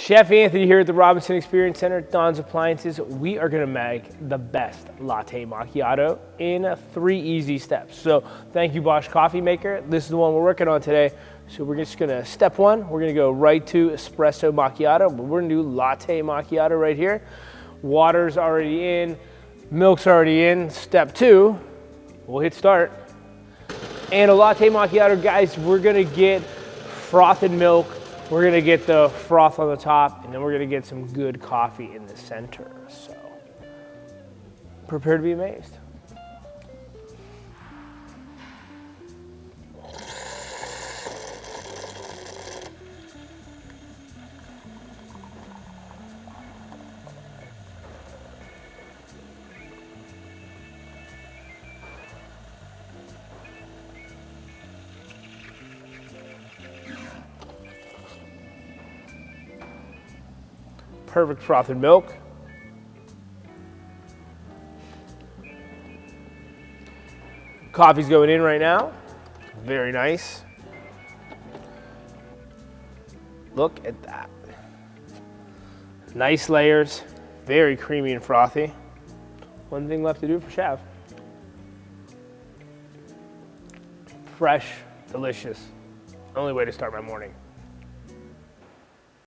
Chef Anthony here at the Robinson Experience Center, Don's Appliances. We are gonna make the best latte macchiato in 3 easy steps. So thank you, Bosch Coffee Maker. This is the one we're working on today. So we're just gonna, step 1, we're gonna go right to espresso macchiato, but we're gonna do latte macchiato right here. Water's already in, milk's already in. Step 2, we'll hit start. And a latte macchiato, guys, we're gonna get frothed milk. We're gonna get the froth on the top, and then we're gonna get some good coffee in the center. So, prepare to be amazed. Perfect frothed milk. Coffee's going in right now. Very nice. Look at that. Nice layers, very creamy and frothy. One thing left to do for Chef. Fresh, delicious. Only way to start my morning.